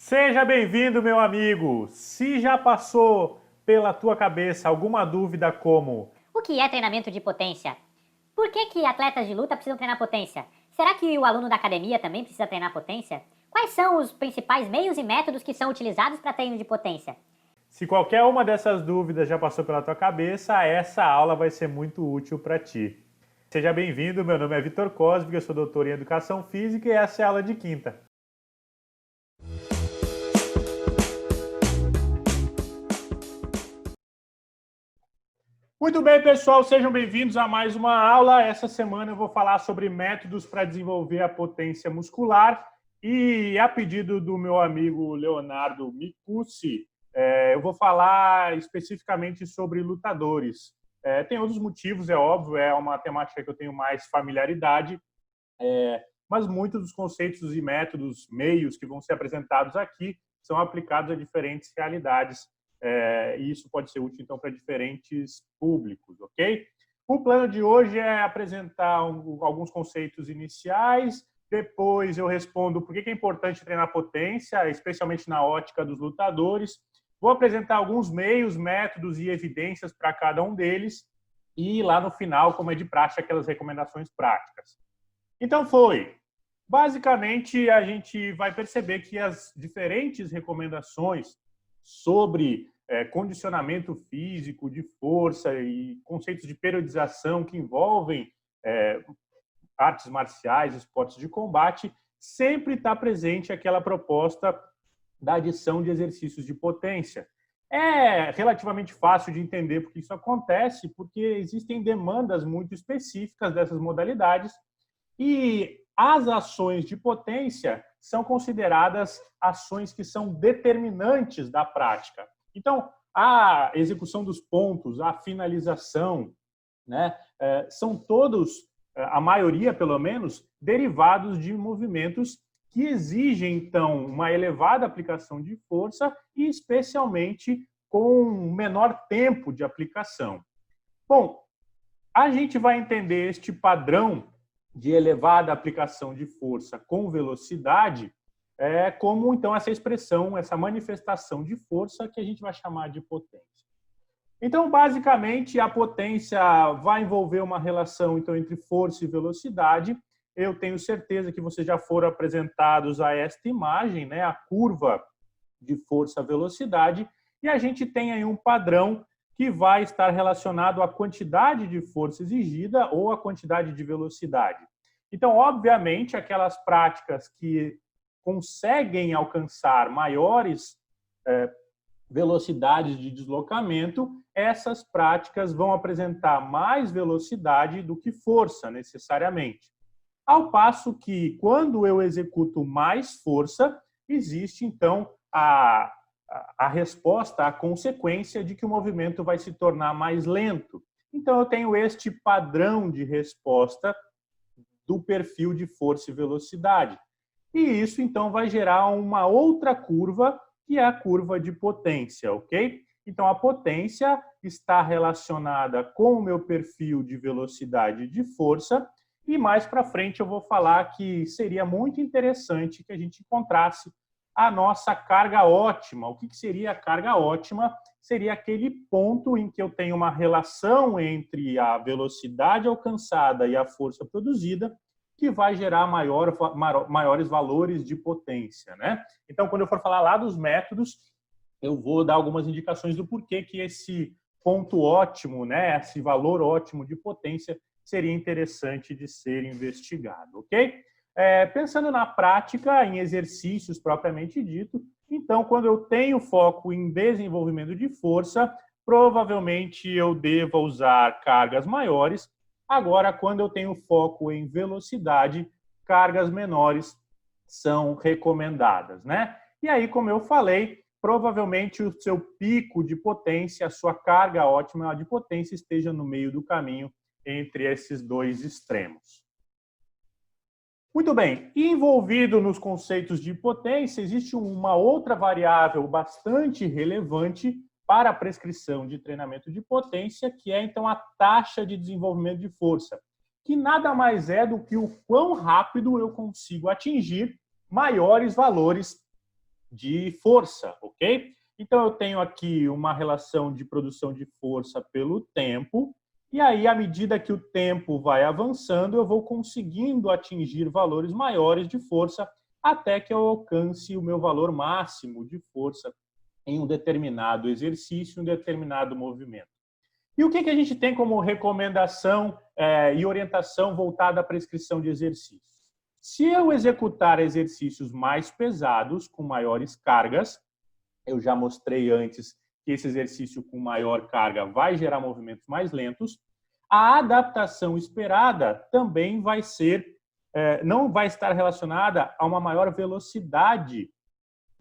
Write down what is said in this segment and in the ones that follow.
Seja bem-vindo, meu amigo! Se já passou pela tua cabeça alguma dúvida como O que é treinamento de potência? Por que atletas de luta precisam treinar potência? Será que o aluno da academia também precisa treinar potência? Quais são os principais meios e métodos que são utilizados para treino de potência? se qualquer uma dessas dúvidas já passou pela tua cabeça, essa aula vai ser muito útil para ti. Seja bem-vindo, meu nome é Vitor Cosme, eu sou doutor em Educação Física e essa é a aula de quinta. Muito bem, pessoal, sejam bem-vindos a mais uma aula. Essa semana eu vou falar sobre métodos para desenvolver a potência muscular e, a pedido do meu amigo Leonardo Micucci, eu vou falar especificamente sobre lutadores. Tem outros motivos, é óbvio, é uma temática que eu tenho mais familiaridade, mas muitos dos conceitos e métodos, meios que vão ser apresentados aqui são aplicados a diferentes realidades. E isso pode ser útil, então, para diferentes públicos, ok? O plano de hoje é apresentar alguns conceitos iniciais, depois eu respondo por que é importante treinar potência, especialmente na ótica dos lutadores. Vou apresentar alguns meios, métodos e evidências para cada um deles e lá no final, como é de praxe, aquelas recomendações práticas. Então basicamente, a gente vai perceber que as diferentes recomendações sobre condicionamento físico, de força e conceitos de periodização que envolvem artes marciais, esportes de combate, sempre está presente aquela proposta da adição de exercícios de potência. É relativamente fácil de entender porque isso acontece, porque existem demandas muito específicas dessas modalidades e as ações de potência são consideradas ações que são determinantes da prática. Então, a execução dos pontos, a finalização, né, são todos, a maioria pelo menos, derivados de movimentos que exigem, então, uma elevada aplicação de força e, especialmente, com um menor tempo de aplicação. Bom, a gente vai entender este padrão de elevada aplicação de força com velocidade como, então, essa expressão, essa manifestação de força que a gente vai chamar de potência. Então, basicamente, a potência vai envolver uma relação, então, entre força e velocidade. Eu tenho certeza que vocês já foram apresentados a esta imagem, né, a curva de força-velocidade, e a gente tem aí um padrão que vai estar relacionado à quantidade de força exigida ou à quantidade de velocidade. Então, obviamente, aquelas práticas que conseguem alcançar maiores velocidades de deslocamento, essas práticas vão apresentar mais velocidade do que força, necessariamente. Ao passo que, quando eu executo mais força, existe, então, a resposta, a consequência de que o movimento vai se tornar mais lento. Então, eu tenho este padrão de resposta do perfil de força e velocidade. E isso, então, vai gerar uma outra curva, que é a curva de potência, ok? Então, a potência está relacionada com o meu perfil de velocidade e de força, e mais para frente eu vou falar que seria muito interessante que a gente encontrasse a nossa carga ótima. O que seria a carga ótima? Seria aquele ponto em que eu tenho uma relação entre a velocidade alcançada e a força produzida, que vai gerar maiores valores de potência, né? Então, quando eu for falar lá dos métodos, eu vou dar algumas indicações do porquê que esse ponto ótimo, né, esse valor ótimo de potência seria interessante de ser investigado, ok? Pensando na prática, em exercícios propriamente dito, então, quando eu tenho foco em desenvolvimento de força, provavelmente eu deva usar cargas maiores. Agora, quando eu tenho foco em velocidade, cargas menores são recomendadas, né? E aí, como eu falei, provavelmente o seu pico de potência, a sua carga ótima de potência esteja no meio do caminho entre esses dois extremos. Muito bem, envolvido nos conceitos de potência, existe uma outra variável bastante relevante para a prescrição de treinamento de potência, que é, então, a taxa de desenvolvimento de força, que nada mais é do que o quão rápido eu consigo atingir maiores valores de força, ok? Então, eu tenho aqui uma relação de produção de força pelo tempo, e aí, à medida que o tempo vai avançando, eu vou conseguindo atingir valores maiores de força até que eu alcance o meu valor máximo de força em um determinado exercício, um determinado movimento. E o que a gente tem como recomendação e orientação voltada à prescrição de exercícios? Se eu executar exercícios mais pesados, com maiores cargas, eu já mostrei antes que esse exercício com maior carga vai gerar movimentos mais lentos, a adaptação esperada também vai ser, não vai estar relacionada a uma maior velocidade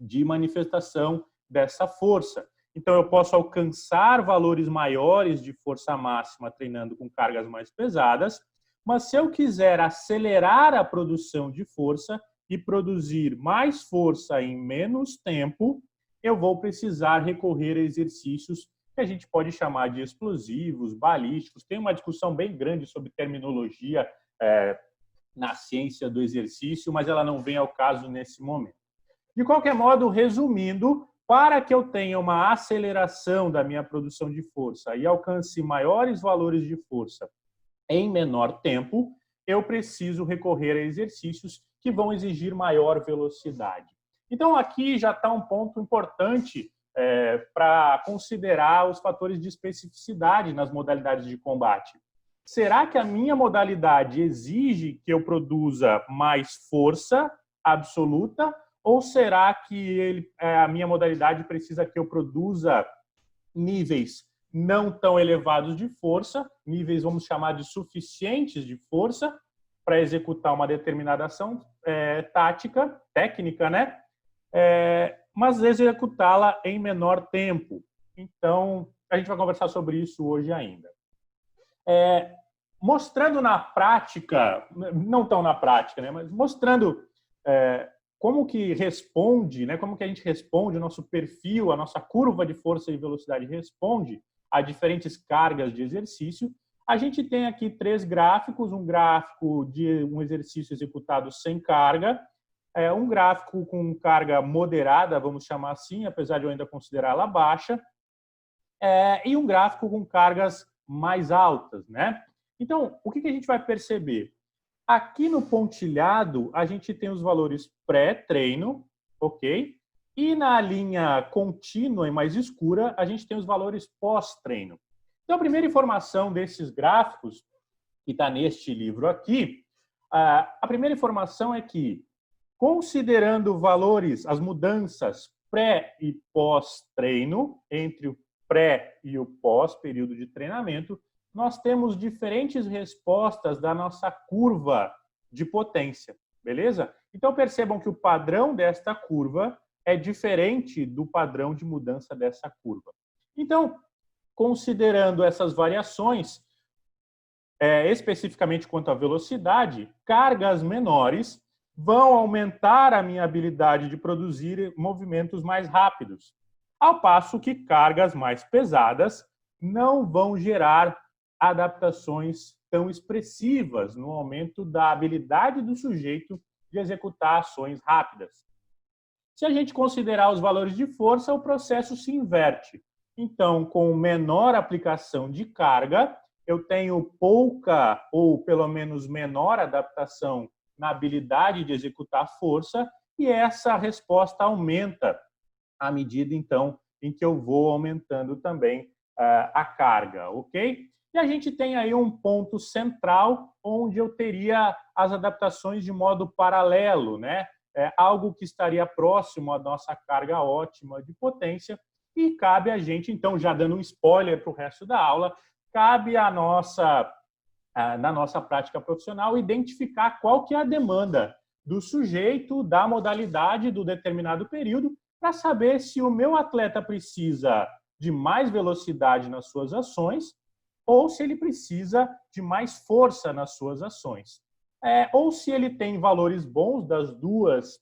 de manifestação dessa força. Então, eu posso alcançar valores maiores de força máxima treinando com cargas mais pesadas, mas se eu quiser acelerar a produção de força e produzir mais força em menos tempo, eu vou precisar recorrer a exercícios que a gente pode chamar de explosivos, balísticos. Tem uma discussão bem grande sobre terminologia na ciência do exercício, mas ela não vem ao caso nesse momento. De qualquer modo, resumindo, para que eu tenha uma aceleração da minha produção de força e alcance maiores valores de força em menor tempo, eu preciso recorrer a exercícios que vão exigir maior velocidade. Então, aqui já está um ponto importante para considerar os fatores de especificidade nas modalidades de combate. Será que a minha modalidade exige que eu produza mais força absoluta? Ou será que a minha modalidade precisa que eu produza níveis não tão elevados de força, níveis, vamos chamar de suficientes de força, para executar uma determinada ação tática, técnica, né? Mas executá-la em menor tempo. Então, a gente vai conversar sobre isso hoje ainda. Mostrando na prática, não tão na prática, né? Mas mostrando como que responde, né? Como que a gente responde, o nosso perfil, a nossa curva de força e velocidade responde a diferentes cargas de exercício. A gente tem aqui 3 gráficos, um gráfico de um exercício executado sem carga, um gráfico com carga moderada, vamos chamar assim, apesar de eu ainda considerá-la baixa, e um gráfico com cargas mais altas, né? Então, o que a gente vai perceber? Aqui no pontilhado, a gente tem os valores pré-treino, ok? E na linha contínua e mais escura, a gente tem os valores pós-treino. Então, a primeira informação desses gráficos, que está neste livro aqui, a primeira informação é que, considerando valores, as mudanças pré e pós-treino, entre o pré e o pós-período de treinamento, nós temos diferentes respostas da nossa curva de potência, beleza? Então, percebam que o padrão desta curva é diferente do padrão de mudança dessa curva. Então, considerando essas variações, especificamente quanto à velocidade, cargas menores vão aumentar a minha habilidade de produzir movimentos mais rápidos, ao passo que cargas mais pesadas não vão gerar adaptações tão expressivas no aumento da habilidade do sujeito de executar ações rápidas. Se a gente considerar os valores de força, o processo se inverte. Então, com menor aplicação de carga, eu tenho pouca ou pelo menos menor adaptação na habilidade de executar força e essa resposta aumenta à medida, então, em que eu vou aumentando também a carga, ok? E a gente tem aí um ponto central onde eu teria as adaptações de modo paralelo, né? Algo que estaria próximo à nossa carga ótima de potência e cabe a gente, então, já dando um spoiler para o resto da aula, cabe na nossa prática profissional identificar qual que é a demanda do sujeito, da modalidade, do determinado período, para saber se o meu atleta precisa de mais velocidade nas suas ações ou se ele precisa de mais força nas suas ações. Ou se ele tem valores bons das duas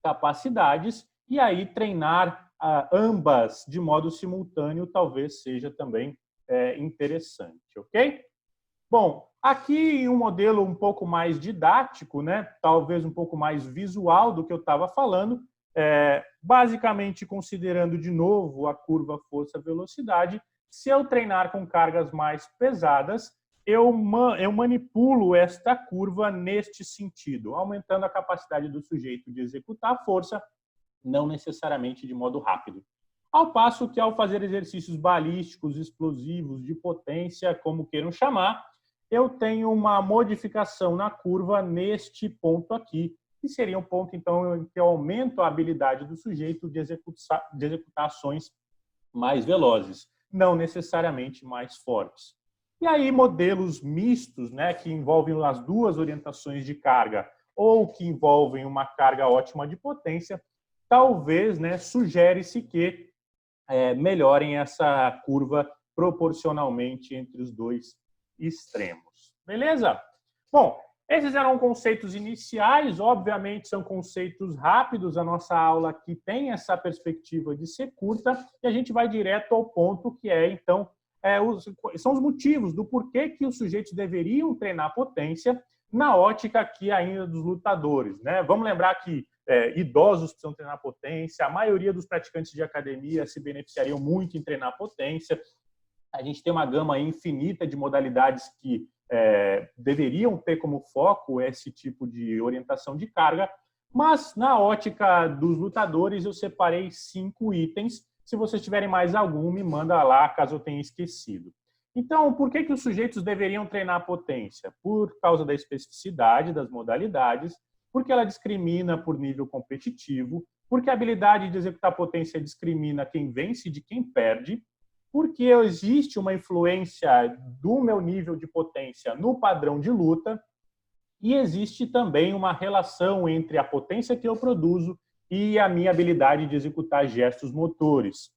capacidades, e aí treinar ambas de modo simultâneo talvez seja também interessante, ok? Bom, aqui em um modelo um pouco mais didático, né? Talvez um pouco mais visual do que eu estava falando, basicamente considerando de novo a curva força-velocidade, se eu treinar com cargas mais pesadas, eu manipulo esta curva neste sentido, aumentando a capacidade do sujeito de executar a força, não necessariamente de modo rápido. Ao passo que, ao fazer exercícios balísticos, explosivos, de potência, como queiram chamar, eu tenho uma modificação na curva neste ponto aqui, que seria um ponto, então, em que eu aumento a habilidade do sujeito de executar ações mais velozes, não necessariamente mais fortes. E aí, modelos mistos, né, que envolvem as duas orientações de carga ou que envolvem uma carga ótima de potência, talvez, né, sugere-se que melhorem essa curva proporcionalmente entre os dois extremos. Beleza? Bom, esses eram conceitos iniciais, obviamente são conceitos rápidos, a nossa aula aqui tem essa perspectiva de ser curta, e a gente vai direto ao ponto que é, então, são os motivos do porquê que os sujeitos deveriam treinar potência na ótica aqui ainda dos lutadores, né? Vamos lembrar que idosos precisam treinar potência, a maioria dos praticantes de academia se beneficiariam muito em treinar potência. A gente tem uma gama infinita de modalidades que deveriam ter como foco esse tipo de orientação de carga, mas na ótica dos lutadores eu separei 5 itens. Se vocês tiverem mais algum, me manda lá, caso eu tenha esquecido. Então, por que os sujeitos deveriam treinar potência? Por causa da especificidade das modalidades, porque ela discrimina por nível competitivo, porque a habilidade de executar potência discrimina quem vence de quem perde, porque existe uma influência do meu nível de potência no padrão de luta e existe também uma relação entre a potência que eu produzo e a minha habilidade de executar gestos motores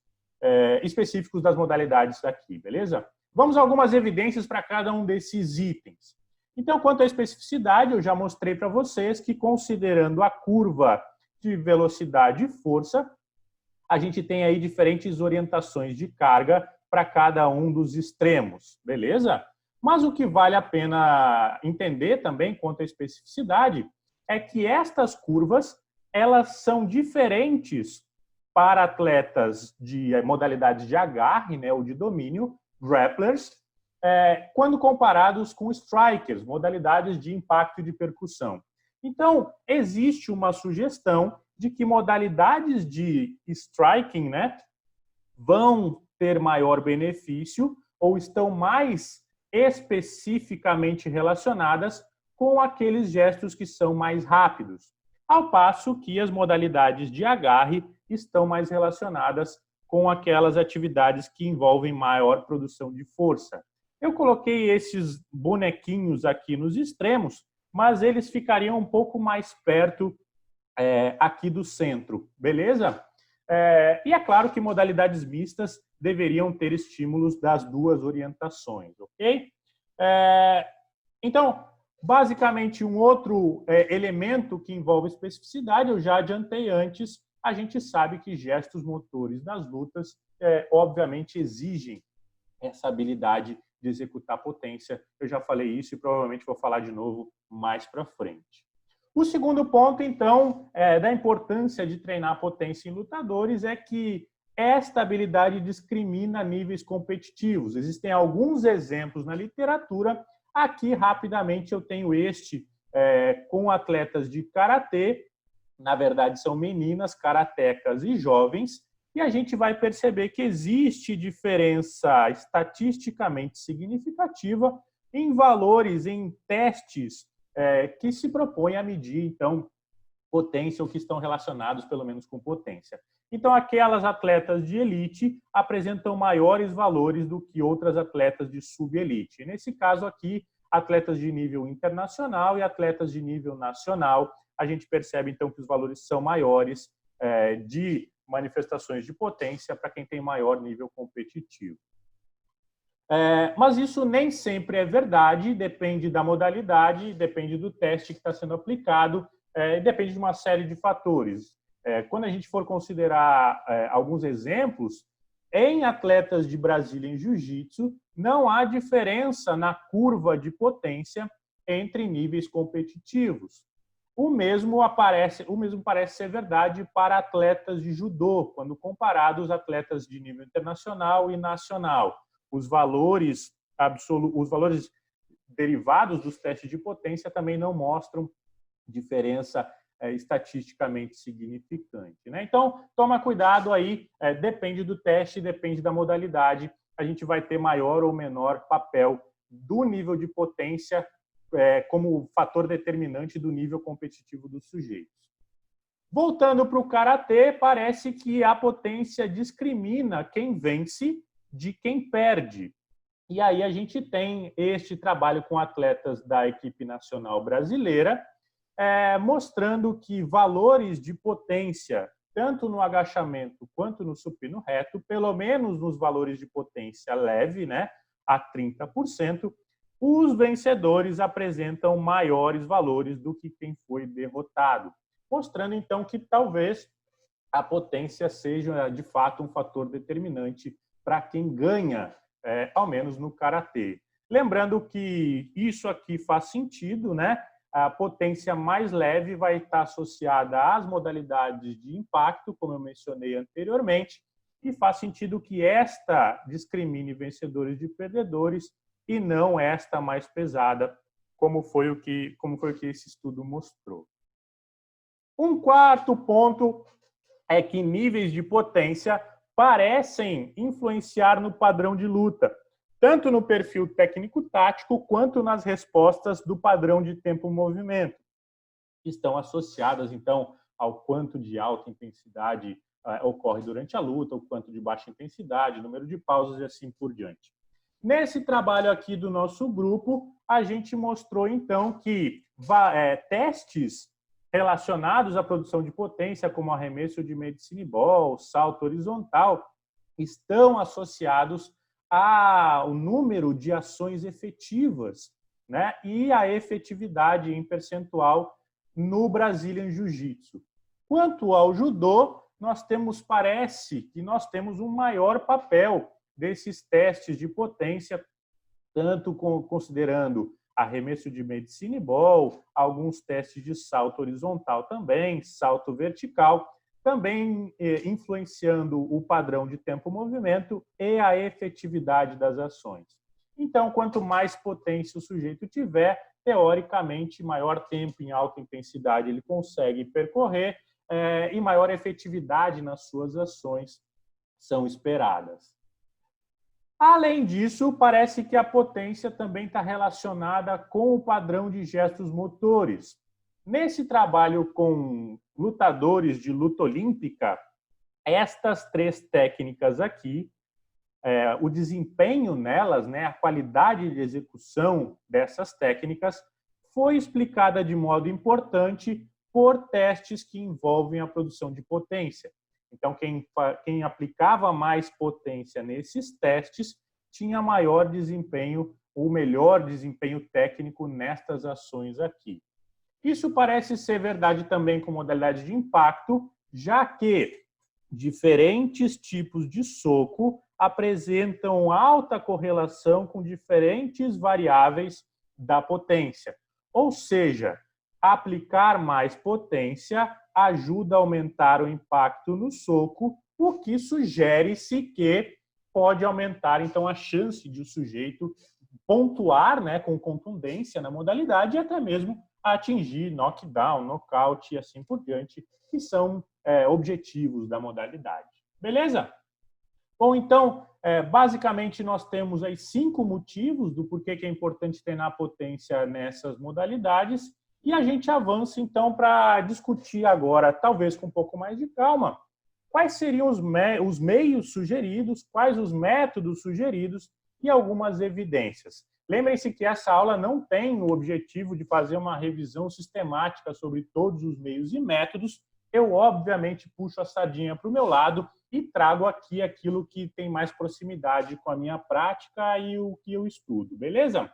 específicos das modalidades daqui, beleza? Vamos a algumas evidências para cada um desses itens. Então, quanto à especificidade, eu já mostrei para vocês que, considerando a curva de velocidade e força, a gente tem aí diferentes orientações de carga para cada um dos extremos, beleza? Mas o que vale a pena entender também quanto à especificidade é que estas curvas, elas são diferentes para atletas de modalidades de agarre, né, ou de domínio, grapplers, quando comparados com strikers, modalidades de impacto e de percussão. Então, existe uma sugestão de que modalidades de striking, né, vão ter maior benefício ou estão mais especificamente relacionadas com aqueles gestos que são mais rápidos, ao passo que as modalidades de agarre estão mais relacionadas com aquelas atividades que envolvem maior produção de força. Eu coloquei esses bonequinhos aqui nos extremos, mas eles ficariam um pouco mais perto aqui do centro, beleza? E é claro que modalidades mistas deveriam ter estímulos das duas orientações, ok? Então, basicamente, um outro elemento que envolve especificidade, eu já adiantei antes, a gente sabe que gestos motores das lutas, obviamente, exigem essa habilidade de executar potência. Eu já falei isso e provavelmente vou falar de novo mais para frente. O segundo ponto, então, da importância de treinar potência em lutadores é que esta habilidade discrimina níveis competitivos. Existem alguns exemplos na literatura. Aqui, rapidamente, eu tenho este com atletas de karatê. Na verdade, são meninas, karatecas e jovens. E a gente vai perceber que existe diferença estatisticamente significativa em valores, em testes que se propõem a medir, então, potência ou que estão relacionados, pelo menos, com potência. Então, aquelas atletas de elite apresentam maiores valores do que outras atletas de subelite. Nesse caso aqui, atletas de nível internacional e atletas de nível nacional, a gente percebe, então, que os valores são maiores de manifestações de potência para quem tem maior nível competitivo. Mas isso nem sempre é verdade, depende da modalidade, depende do teste que está sendo aplicado, depende de uma série de fatores. Quando a gente for considerar alguns exemplos, em atletas de Brasília em Jiu-Jitsu, não há diferença na curva de potência entre níveis competitivos. O mesmo parece ser verdade para atletas de judô, quando comparados atletas de nível internacional e nacional. Os valores derivados dos testes de potência também não mostram diferença estatisticamente significante, né? Então, toma cuidado aí, depende do teste, depende da modalidade, a gente vai ter maior ou menor papel do nível de potência como fator determinante do nível competitivo dos sujeitos. Voltando para o karatê, parece que a potência discrimina quem vence de quem perde. E aí a gente tem este trabalho com atletas da equipe nacional brasileira, mostrando que valores de potência, tanto no agachamento quanto no supino reto, pelo menos nos valores de potência leve, né, a 30%, os vencedores apresentam maiores valores do que quem foi derrotado, mostrando então que talvez a potência seja de fato um fator determinante para quem ganha, ao menos no karatê. Lembrando que isso aqui faz sentido, né? A potência mais leve vai estar associada às modalidades de impacto, como eu mencionei anteriormente, e faz sentido que esta discrimine vencedores de perdedores e não esta mais pesada, como foi o que esse estudo mostrou. Um quarto ponto é que níveis de potência parecem influenciar no padrão de luta, tanto no perfil técnico-tático quanto nas respostas do padrão de tempo-movimento. Estão associadas, então, ao quanto de alta intensidade ocorre durante a luta, o quanto de baixa intensidade, número de pausas e assim por diante. Nesse trabalho aqui do nosso grupo, a gente mostrou, então, que testes relacionados à produção de potência, como arremesso de medicine ball, salto horizontal, estão associados ao número de ações efetivas, né, e a efetividade em percentual no Brazilian Jiu-Jitsu. Quanto ao judô, parece que nós temos um maior papel desses testes de potência, tanto considerando arremesso de medicine ball, alguns testes de salto horizontal também, salto vertical, também influenciando o padrão de tempo-movimento e a efetividade das ações. Então, quanto mais potência o sujeito tiver, teoricamente, maior tempo em alta intensidade ele consegue percorrer e maior efetividade nas suas ações são esperadas. Além disso, parece que a potência também está relacionada com o padrão de gestos motores. Nesse trabalho com lutadores de luta olímpica, estas três técnicas aqui, o desempenho nelas, né, a qualidade de execução dessas técnicas, foi explicada de modo importante por testes que envolvem a produção de potência. Então, quem aplicava mais potência nesses testes tinha maior desempenho, ou melhor desempenho técnico nestas ações aqui. Isso parece ser verdade também com modalidade de impacto, já que diferentes tipos de soco apresentam alta correlação com diferentes variáveis da potência. Ou seja, aplicar mais potência ajuda a aumentar o impacto no soco, o que sugere-se que pode aumentar, então, a chance de o sujeito pontuar, né, com contundência na modalidade e até mesmo atingir knockdown, nocaute e assim por diante, que são objetivos da modalidade. Beleza? Bom, então, basicamente, nós temos aí 5 motivos do porquê que é importante treinar potência nessas modalidades e a gente avança, então, para discutir agora, talvez com um pouco mais de calma, quais seriam os meios sugeridos, quais os métodos sugeridos e algumas evidências. Lembrem-se que essa aula não tem o objetivo de fazer uma revisão sistemática sobre todos os meios e métodos. Eu, obviamente, puxo a sardinha para o meu lado e trago aqui aquilo que tem mais proximidade com a minha prática e o que eu estudo, beleza?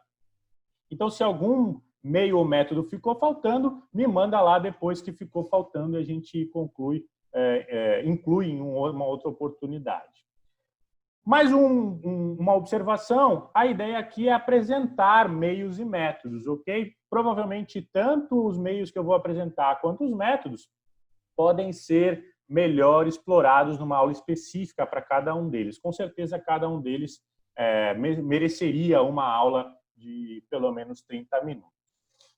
Então, se algum meio ou método ficou faltando, me manda lá depois que ficou faltando e a gente inclui em uma outra oportunidade. Mais uma observação, a ideia aqui é apresentar meios e métodos, ok? Provavelmente tanto os meios que eu vou apresentar quanto os métodos podem ser melhor explorados numa aula específica para cada um deles. Com certeza, cada um deles mereceria uma aula de pelo menos 30 minutos.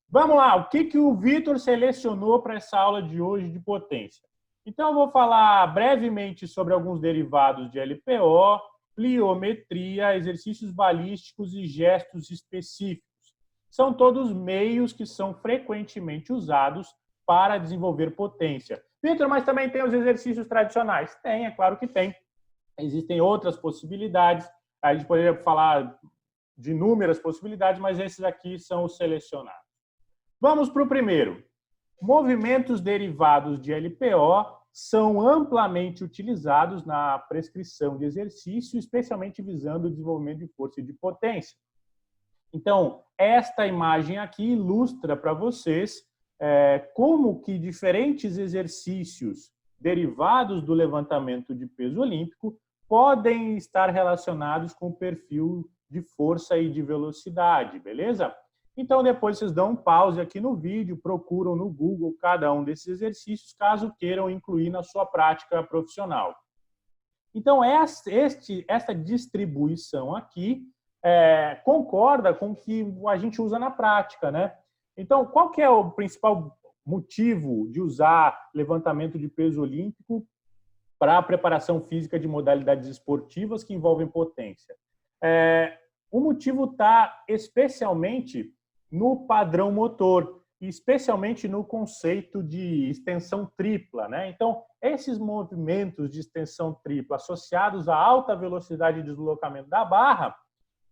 Vamos lá, o que o Vitor selecionou para essa aula de hoje de potência? Então, eu vou falar brevemente sobre alguns derivados de LPO, pliometria, exercícios balísticos e gestos específicos. São todos meios que são frequentemente usados para desenvolver potência. Vitor, mas também tem os exercícios tradicionais? Tem, é claro que tem. Existem outras possibilidades. A gente poderia falar de inúmeras possibilidades, mas esses aqui são os selecionados. Vamos para o primeiro. Movimentos derivados de LPO são amplamente utilizados na prescrição de exercício, especialmente visando o desenvolvimento de força e de potência. Então, esta imagem aqui ilustra para vocês como que diferentes exercícios derivados do levantamento de peso olímpico podem estar relacionados com o perfil de força e de velocidade, beleza? Então, depois vocês dão um pause aqui no vídeo, procuram no Google cada um desses exercícios, caso queiram incluir na sua prática profissional. Então, essa distribuição aqui concorda com o que a gente usa na prática, né? Então, qual que é o principal motivo de usar levantamento de peso olímpico para a preparação física de modalidades esportivas que envolvem potência? O motivo está especialmente no padrão motor, e especialmente no conceito de extensão tripla, né? Então, esses movimentos de extensão tripla associados à alta velocidade de deslocamento da barra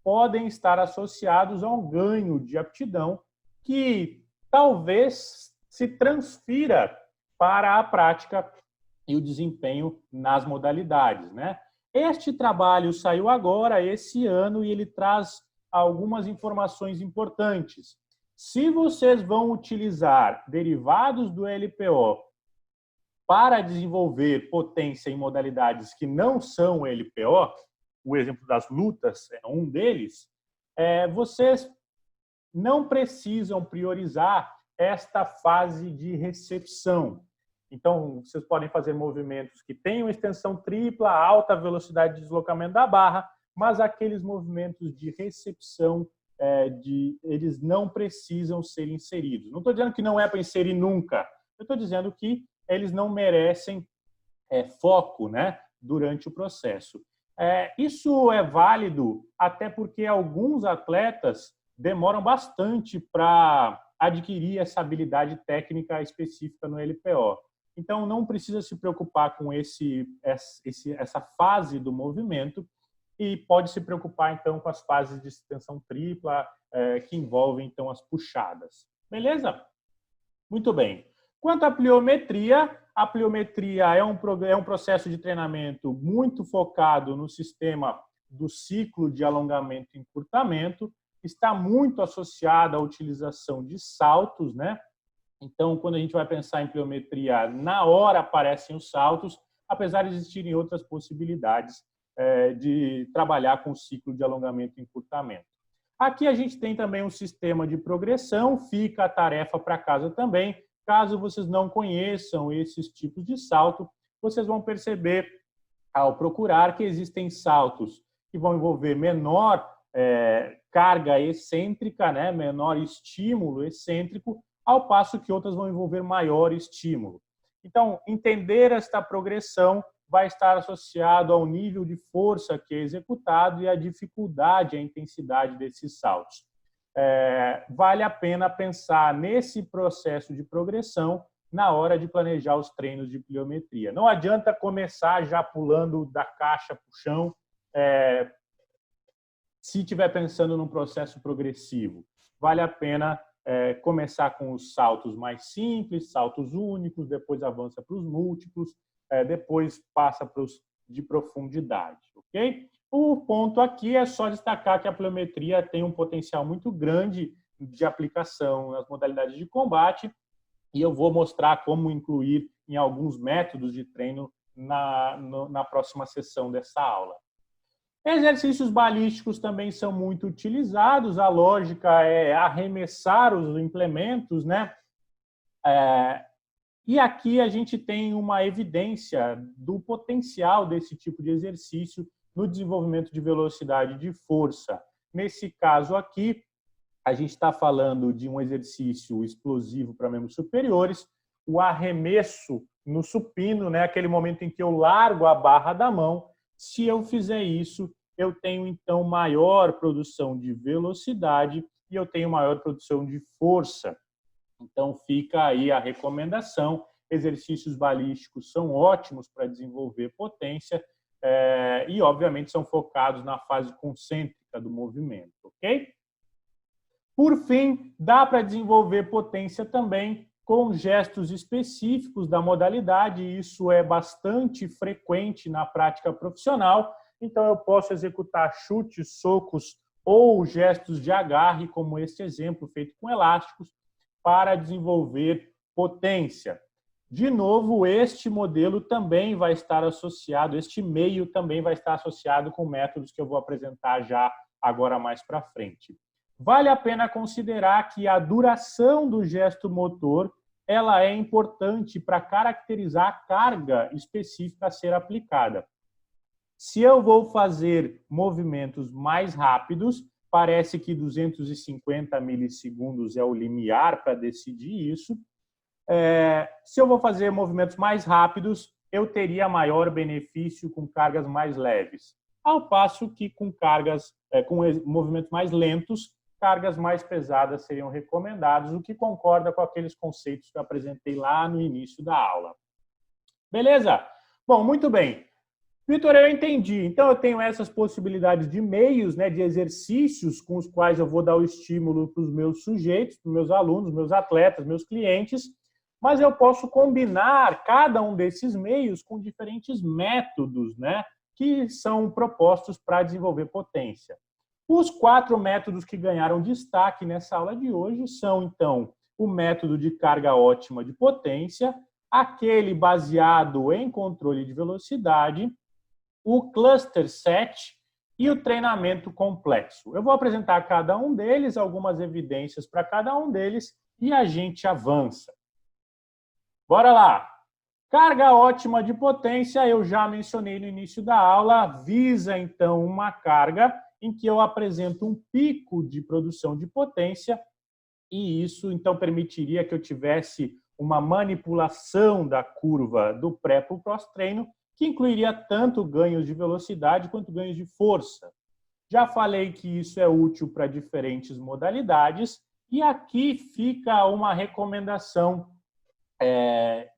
podem estar associados a um ganho de aptidão que talvez se transfira para a prática e o desempenho nas modalidades, né? Este trabalho saiu agora, esse ano, e ele traz algumas informações importantes. Se vocês vão utilizar derivados do LPO para desenvolver potência em modalidades que não são LPO, o exemplo das lutas é um deles, vocês não precisam priorizar esta fase de recepção. Então, vocês podem fazer movimentos que tenham extensão tripla, alta velocidade de deslocamento da barra, mas aqueles movimentos de recepção, eles não precisam ser inseridos. Não estou dizendo que não é para inserir nunca, eu estou dizendo que eles não merecem foco, né, durante o processo. Isso é válido até porque alguns atletas demoram bastante para adquirir essa habilidade técnica específica no LPO. Então, não precisa se preocupar com essa fase do movimento e pode se preocupar, então, com as fases de extensão tripla que envolvem, então, as puxadas. Beleza? Muito bem. Quanto à pliometria, a pliometria é um processo de treinamento muito focado no sistema do ciclo de alongamento e encurtamento, está muito associada à utilização de saltos, né? Então, quando a gente vai pensar em pliometria, na hora aparecem os saltos, apesar de existirem outras possibilidades de trabalhar com o ciclo de alongamento e encurtamento. Aqui a gente tem também um sistema de progressão, fica a tarefa para casa também. Caso vocês não conheçam esses tipos de salto, vocês vão perceber, ao procurar, que existem saltos que vão envolver menor carga excêntrica, né, menor estímulo excêntrico, ao passo que outras vão envolver maior estímulo. Então, entender esta progressão vai estar associado ao nível de força que é executado e à dificuldade, a intensidade desses saltos. Vale a pena pensar nesse processo de progressão na hora de planejar os treinos de pliometria. Não adianta começar já pulando da caixa para o chão, se estiver pensando num processo progressivo. Vale a pena começar com os saltos mais simples, saltos únicos, depois avança para os múltiplos, depois passa para os de profundidade, ok? O ponto aqui é só destacar que a pliometria tem um potencial muito grande de aplicação nas modalidades de combate e eu vou mostrar como incluir em alguns métodos de treino na próxima sessão dessa aula. Exercícios balísticos também são muito utilizados, a lógica é arremessar os implementos, né? E aqui a gente tem uma evidência do potencial desse tipo de exercício no desenvolvimento de velocidade e de força. Nesse caso aqui, a gente está falando de um exercício explosivo para membros superiores, o arremesso no supino, né, aquele momento em que eu largo a barra da mão. Se eu fizer isso, eu tenho, então, maior produção de velocidade e eu tenho maior produção de força. Então, fica aí a recomendação. Exercícios balísticos são ótimos para desenvolver potência e, obviamente, são focados na fase concêntrica do movimento, ok? Por fim, dá para desenvolver potência também com gestos específicos da modalidade, e isso é bastante frequente na prática profissional. Então, eu posso executar chutes, socos ou gestos de agarre, como este exemplo feito com elásticos, para desenvolver potência. De novo, este modelo também vai estar associado, este meio também vai estar associado com métodos que eu vou apresentar já agora mais para frente. Vale a pena considerar que a duração do gesto motor ela é importante para caracterizar a carga específica a ser aplicada. Se eu vou fazer movimentos mais rápidos, parece que 250 milissegundos é o limiar para decidir isso. Se eu vou fazer movimentos mais rápidos, eu teria maior benefício com cargas mais leves. Ao passo que com movimentos mais lentos, cargas mais pesadas seriam recomendadas, o que concorda com aqueles conceitos que eu apresentei lá no início da aula. Beleza? Bom, muito bem. Vitor, eu entendi. Então, eu tenho essas possibilidades de meios, né, de exercícios com os quais eu vou dar o estímulo para os meus sujeitos, para os meus alunos, meus atletas, meus clientes, mas eu posso combinar cada um desses meios com diferentes métodos, né, que são propostos para desenvolver potência. Os 4 métodos que ganharam destaque nessa aula de hoje são, então, o método de carga ótima de potência, aquele baseado em controle de velocidade, o cluster set e o treinamento complexo. Eu vou apresentar cada um deles, algumas evidências para cada um deles e a gente avança. Bora lá! Carga ótima de potência, eu já mencionei no início da aula, visa, então, uma carga em que eu apresento um pico de produção de potência e isso, então, permitiria que eu tivesse uma manipulação da curva do pré para o pós-treino, que incluiria tanto ganhos de velocidade quanto ganhos de força. Já falei que isso é útil para diferentes modalidades e aqui fica uma recomendação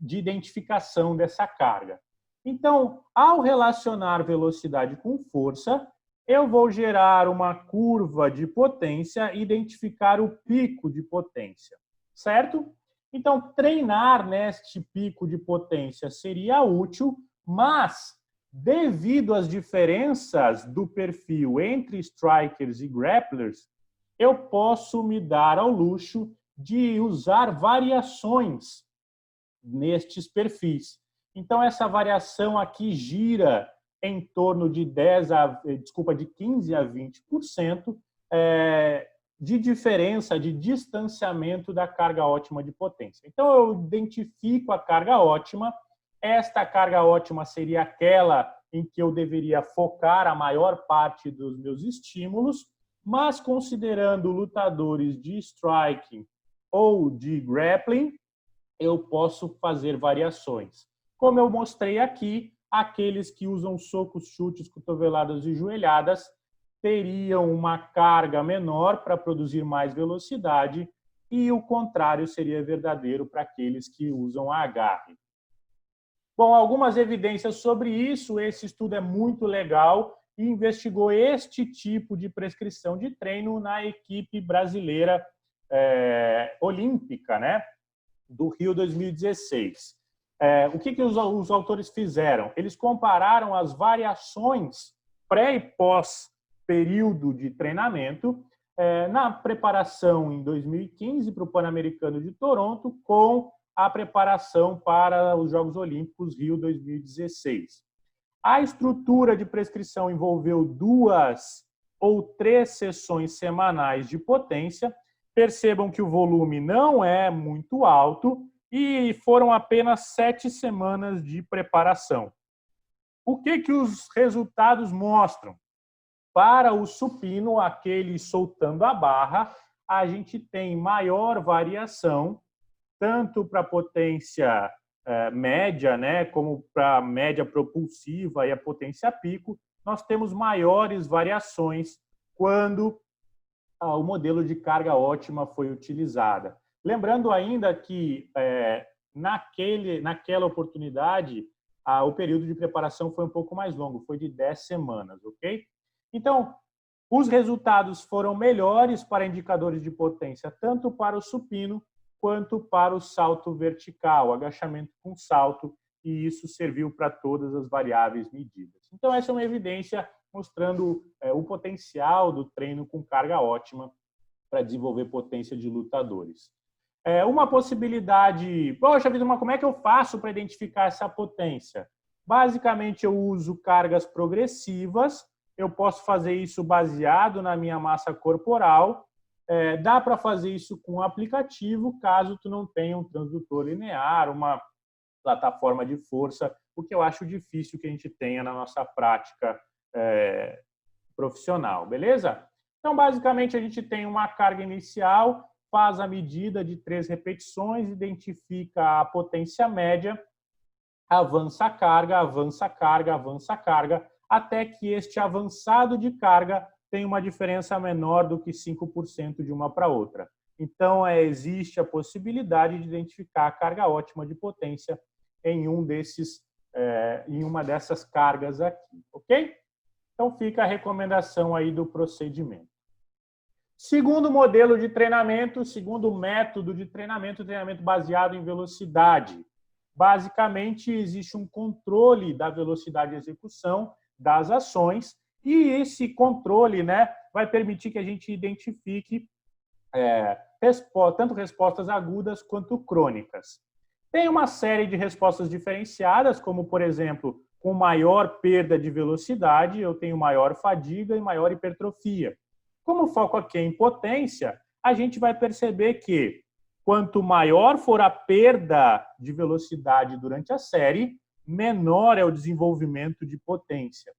de identificação dessa carga. Então, ao relacionar velocidade com força, eu vou gerar uma curva de potência e identificar o pico de potência, certo? Então, treinar neste pico de potência seria útil, mas, devido às diferenças do perfil entre strikers e grapplers, eu posso me dar ao luxo de usar variações nestes perfis. Então, essa variação aqui gira em torno de 15 a 20% de diferença, de distanciamento da carga ótima de potência. Então, eu identifico a carga ótima. Esta carga ótima seria aquela em que eu deveria focar a maior parte dos meus estímulos, mas considerando lutadores de striking ou de grappling, eu posso fazer variações. Como eu mostrei aqui, aqueles que usam socos, chutes, cotoveladas e joelhadas teriam uma carga menor para produzir mais velocidade e o contrário seria verdadeiro para aqueles que usam agarre. Bom, algumas evidências sobre isso. Esse estudo é muito legal e investigou este tipo de prescrição de treino na equipe brasileira olímpica, né, do Rio 2016. O que os autores fizeram? Eles compararam as variações pré e pós período de treinamento na preparação em 2015 para o Pan-Americano de Toronto com a preparação para os Jogos Olímpicos Rio 2016. A estrutura de prescrição envolveu 2 ou 3 sessões semanais de potência. Percebam que o volume não é muito alto e foram apenas 7 semanas de preparação. O que os resultados mostram? Para o supino, aquele soltando a barra, a gente tem maior variação, tanto para a potência média, né, como para a média propulsiva e a potência pico, nós temos maiores variações quando o modelo de carga ótima foi utilizada. Lembrando ainda que naquela oportunidade, o período de preparação foi um pouco mais longo, foi de 10 semanas, ok? Então, os resultados foram melhores para indicadores de potência, tanto para o supino quanto para o salto vertical, agachamento com salto, e isso serviu para todas as variáveis medidas. Então, essa é uma evidência mostrando o potencial do treino com carga ótima para desenvolver potência de lutadores. Uma possibilidade, poxa vida, como é que eu faço para identificar essa potência? Basicamente, eu uso cargas progressivas, eu posso fazer isso baseado na minha massa corporal, dá para fazer isso com um aplicativo, caso tu não tenha um transdutor linear, uma plataforma de força, o que eu acho difícil que a gente tenha na nossa prática profissional, beleza? Então, basicamente, a gente tem uma carga inicial, faz a medida de 3 repetições, identifica a potência média, avança a carga, avança a carga, avança a carga, até que este avançado de carga tem uma diferença menor do que 5% de uma para outra. Então, existe a possibilidade de identificar a carga ótima de potência em uma dessas cargas aqui, ok? Então, fica a recomendação aí do procedimento. Segundo modelo de treinamento, segundo método de treinamento baseado em velocidade. Basicamente, existe um controle da velocidade de execução das ações e esse controle, né, vai permitir que a gente identifique tanto respostas agudas quanto crônicas. Tem uma série de respostas diferenciadas, como, por exemplo, com maior perda de velocidade, eu tenho maior fadiga e maior hipertrofia. Como o foco aqui é em potência, a gente vai perceber que quanto maior for a perda de velocidade durante a série, menor é o desenvolvimento de potência.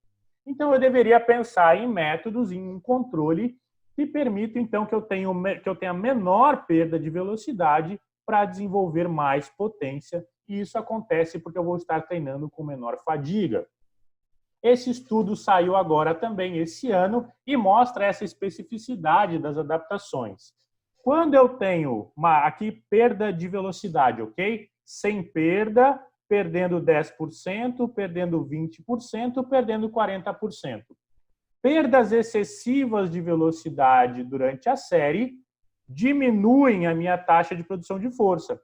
Então, eu deveria pensar em métodos, em um controle que permita, então, que eu tenha menor perda de velocidade para desenvolver mais potência. E isso acontece porque eu vou estar treinando com menor fadiga. Esse estudo saiu agora também esse ano e mostra essa especificidade das adaptações. Quando eu tenho aqui perda de velocidade, ok? Sem perda, perdendo 10%, perdendo 20%, perdendo 40%. Perdas excessivas de velocidade durante a série diminuem a minha taxa de produção de força,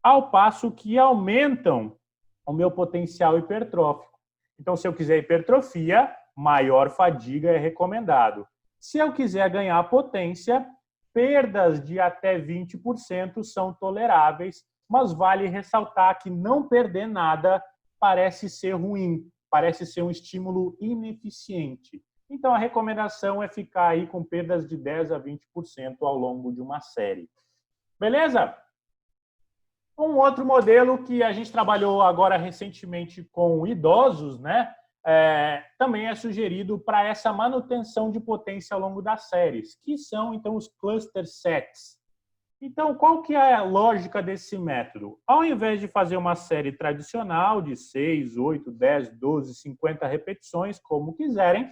ao passo que aumentam o meu potencial hipertrófico. Então, se eu quiser hipertrofia, maior fadiga é recomendado. Se eu quiser ganhar potência, perdas de até 20% são toleráveis, mas vale ressaltar que não perder nada parece ser ruim, parece ser um estímulo ineficiente. Então, a recomendação é ficar aí com perdas de 10% a 20% ao longo de uma série. Beleza? Um outro modelo que a gente trabalhou agora recentemente com idosos, né? Também é sugerido para essa manutenção de potência ao longo das séries, que são, então, os cluster sets. Então, qual que é a lógica desse método? Ao invés de fazer uma série tradicional de 6, 8, 10, 12, 50 repetições, como quiserem,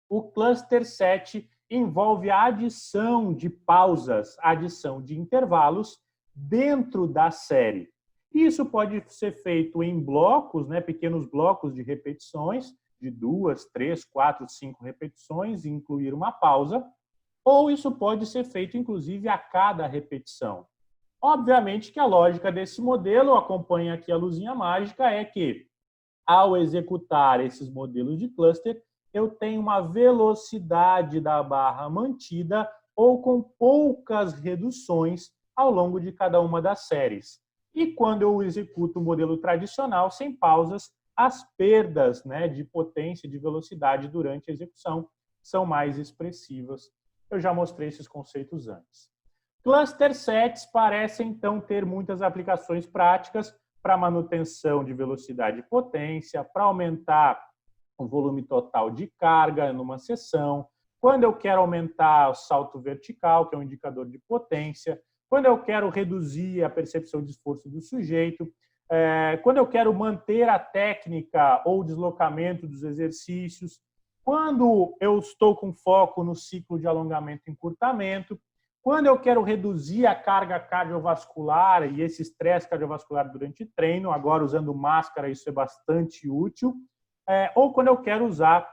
o cluster set envolve a adição de pausas, adição de intervalos dentro da série. Isso pode ser feito em blocos, né, pequenos blocos de repetições, de 2, 3, 4, 5 repetições, e incluir uma pausa, ou isso pode ser feito, inclusive, a cada repetição. Obviamente que a lógica desse modelo, acompanha aqui a luzinha mágica, é que, ao executar esses modelos de cluster, eu tenho uma velocidade da barra mantida ou com poucas reduções ao longo de cada uma das séries. E quando eu executo o modelo tradicional, sem pausas, as perdas, né, de potência e de velocidade durante a execução são mais expressivas. Eu já mostrei esses conceitos antes. Cluster sets parecem, então, ter muitas aplicações práticas para manutenção de velocidade e potência, para aumentar o volume total de carga numa sessão, quando eu quero aumentar o salto vertical, que é um indicador de potência, quando eu quero reduzir a percepção de esforço do sujeito, quando eu quero manter a técnica ou deslocamento dos exercícios, quando eu estou com foco no ciclo de alongamento e encurtamento, quando eu quero reduzir a carga cardiovascular e esse estresse cardiovascular durante treino, agora usando máscara, isso é bastante útil, ou quando eu quero usar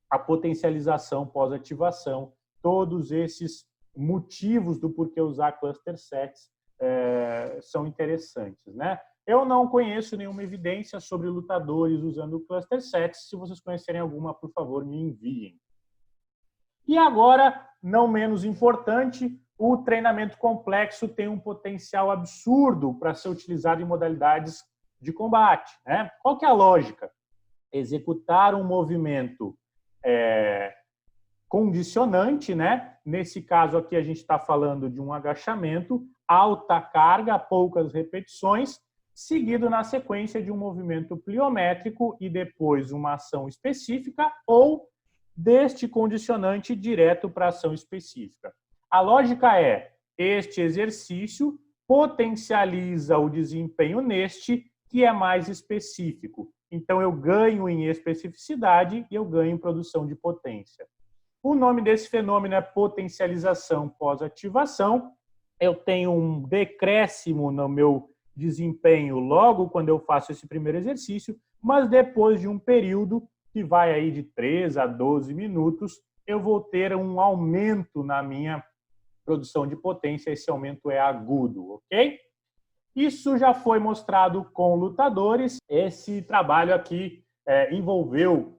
a potencialização pós-ativação, todos esses motivos do porquê usar cluster sets são interessantes, né? Eu não conheço nenhuma evidência sobre lutadores usando cluster sets. Se vocês conhecerem alguma, por favor, me enviem. E agora, não menos importante, o treinamento complexo tem um potencial absurdo para ser utilizado em modalidades de combate, né? Qual que é a lógica? Executar um movimento condicionante, né? Nesse caso aqui a gente está falando de um agachamento, alta carga, poucas repetições, seguido na sequência de um movimento pliométrico e depois uma ação específica ou deste condicionante direto para ação específica. A lógica é, este exercício potencializa o desempenho neste, que é mais específico. Então, eu ganho em especificidade e eu ganho em produção de potência. O nome desse fenômeno é potencialização pós-ativação. Eu tenho um decréscimo no meu desempenho logo quando eu faço esse primeiro exercício, mas depois de um período que vai aí de 3 a 12 minutos, eu vou ter um aumento na minha produção de potência. Esse aumento é agudo, ok? Isso já foi mostrado com lutadores. Esse trabalho aqui envolveu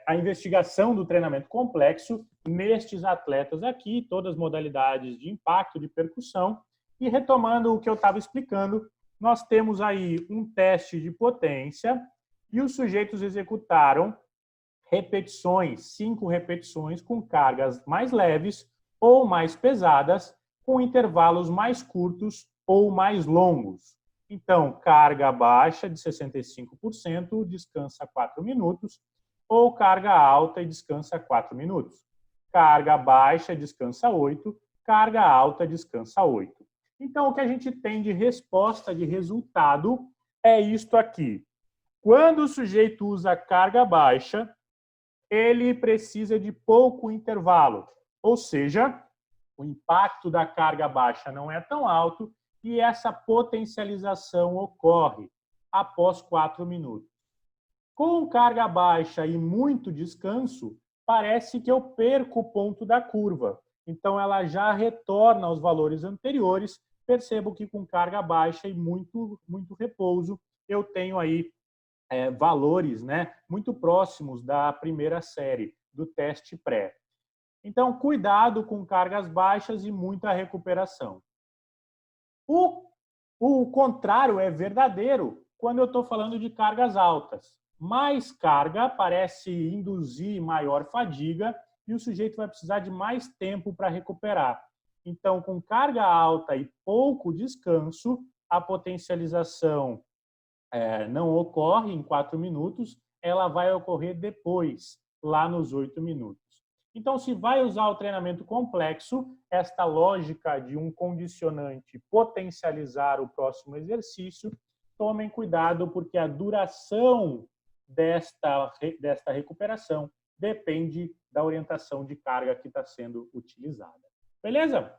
a investigação do treinamento complexo nestes atletas aqui, todas as modalidades de impacto, de percussão. E retomando o que eu estava explicando, nós temos aí um teste de potência e os sujeitos executaram repetições, 5 repetições com cargas mais leves ou mais pesadas, com intervalos mais curtos ou mais longos. Então, carga baixa de 65%, descansa 4 minutos, ou carga alta e descansa 4 minutos. Carga baixa, descansa 8, carga alta, descansa 8. Então, o que a gente tem de resposta, de resultado, é isto aqui. Quando o sujeito usa carga baixa, ele precisa de pouco intervalo, ou seja, o impacto da carga baixa não é tão alto e essa potencialização ocorre após 4 minutos. Com carga baixa e muito descanso, parece que eu perco o ponto da curva. Então, ela já retorna aos valores anteriores. Percebo que com carga baixa e muito repouso, eu tenho aí valores, né, muito próximos da primeira série, do teste pré. Então, cuidado com cargas baixas e muita recuperação. O contrário é verdadeiro quando eu estou falando de cargas altas. Mais carga parece induzir maior fadiga e o sujeito vai precisar de mais tempo para recuperar. Então, com carga alta e pouco descanso, a potencialização não ocorre em 4 minutos, ela vai ocorrer depois, lá nos 8 minutos. Então, se vai usar o treinamento complexo, esta lógica de um condicionante potencializar o próximo exercício, tomem cuidado, porque a duração desta recuperação depende da orientação de carga que está sendo utilizada. Beleza?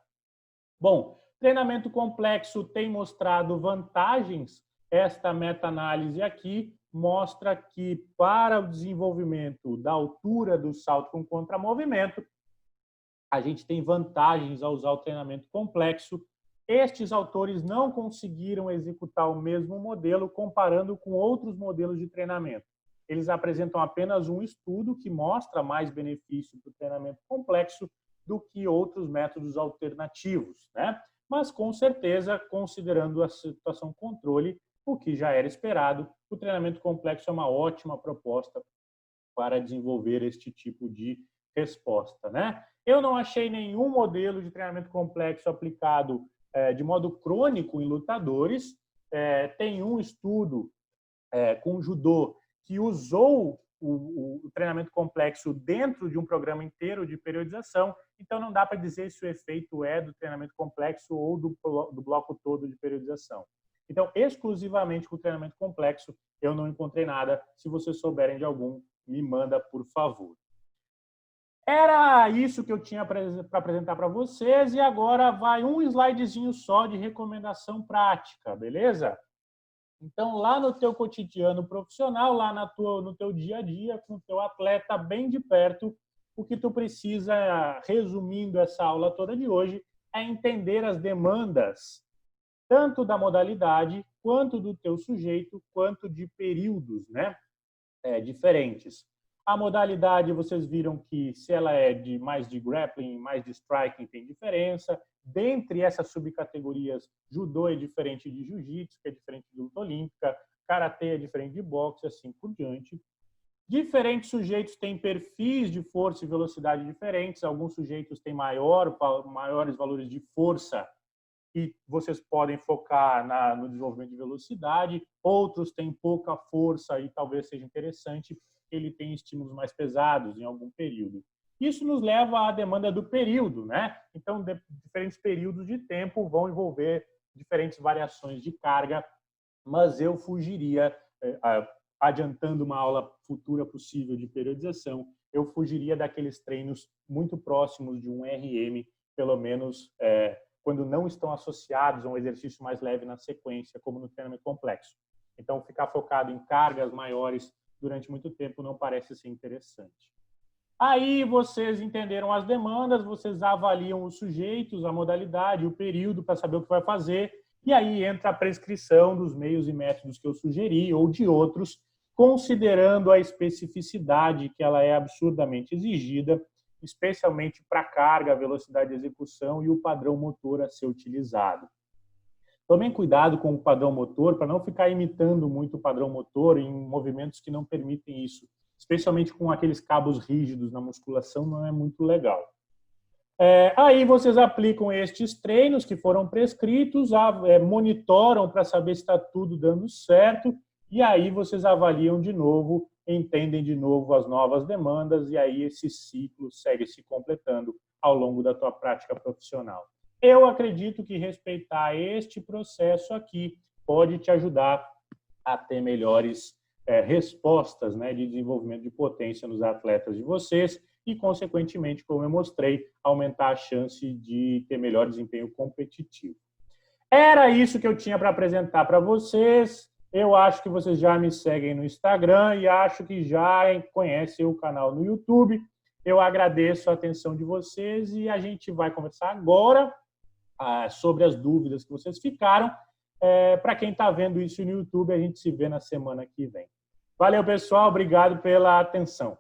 Bom, treinamento complexo tem mostrado vantagens. Esta meta-análise aqui mostra que para o desenvolvimento da altura do salto com contramovimento, a gente tem vantagens ao usar o treinamento complexo. Estes autores não conseguiram executar o mesmo modelo comparando com outros modelos de treinamento. Eles apresentam apenas um estudo que mostra mais benefício do treinamento complexo do que outros métodos alternativos, né? Mas, com certeza, considerando a situação controle, o que já era esperado. O treinamento complexo é uma ótima proposta para desenvolver este tipo de resposta, né? Eu não achei nenhum modelo de treinamento complexo aplicado de modo crônico em lutadores. Tem um estudo com judô que usou o treinamento complexo dentro de um programa inteiro de periodização, então não dá para dizer se o efeito é do treinamento complexo ou do bloco todo de periodização. Então, exclusivamente com o treinamento complexo, eu não encontrei nada. Se vocês souberem de algum, me manda, por favor. Era isso que eu tinha para apresentar para vocês, e agora vai um slidezinho só de recomendação prática, beleza? Então, lá no teu cotidiano profissional, lá no teu dia a dia, com o teu atleta bem de perto, o que tu precisa, resumindo essa aula toda de hoje, é entender as demandas, tanto da modalidade, quanto do teu sujeito, quanto de períodos, né? Diferentes. A modalidade, vocês viram que se ela é mais de grappling, mais de striking, tem diferença. Dentre essas subcategorias, judô é diferente de jiu-jitsu, que é diferente de luta olímpica, karatê é diferente de boxe, assim por diante. Diferentes sujeitos têm perfis de força e velocidade diferentes. Alguns sujeitos têm maiores valores de força e vocês podem focar no desenvolvimento de velocidade. Outros têm pouca força e talvez seja interessante que ele tenha estímulos mais pesados em algum período. Isso nos leva à demanda do período, né? Então, diferentes períodos de tempo vão envolver diferentes variações de carga, mas eu fugiria, adiantando uma aula futura possível de periodização, eu fugiria daqueles treinos muito próximos de um RM, pelo menos quando não estão associados a um exercício mais leve na sequência, como no treinamento complexo. Então, ficar focado em cargas maiores durante muito tempo não parece ser interessante. Aí vocês entenderam as demandas, vocês avaliam os sujeitos, a modalidade, o período para saber o que vai fazer, e aí entra a prescrição dos meios e métodos que eu sugeri ou de outros, considerando a especificidade que ela é absurdamente exigida, especialmente para carga, velocidade de execução e o padrão motor a ser utilizado. Tomem cuidado com o padrão motor para não ficar imitando muito o padrão motor em movimentos que não permitem isso. Especialmente com aqueles cabos rígidos na musculação, não é muito legal. Aí vocês aplicam estes treinos que foram prescritos, monitoram para saber se está tudo dando certo, e aí vocês avaliam de novo, entendem de novo as novas demandas, e aí esse ciclo segue se completando ao longo da tua prática profissional. Eu acredito que respeitar este processo aqui pode te ajudar a ter melhores respostas, né, de desenvolvimento de potência nos atletas de vocês e, consequentemente, como eu mostrei, aumentar a chance de ter melhor desempenho competitivo. Era isso que eu tinha para apresentar para vocês. Eu acho que vocês já me seguem no Instagram e acho que já conhecem o canal no YouTube. Eu agradeço a atenção de vocês e a gente vai conversar agora sobre as dúvidas que vocês ficaram. Para quem está vendo isso no YouTube, a gente se vê na semana que vem. Valeu, pessoal. Obrigado pela atenção.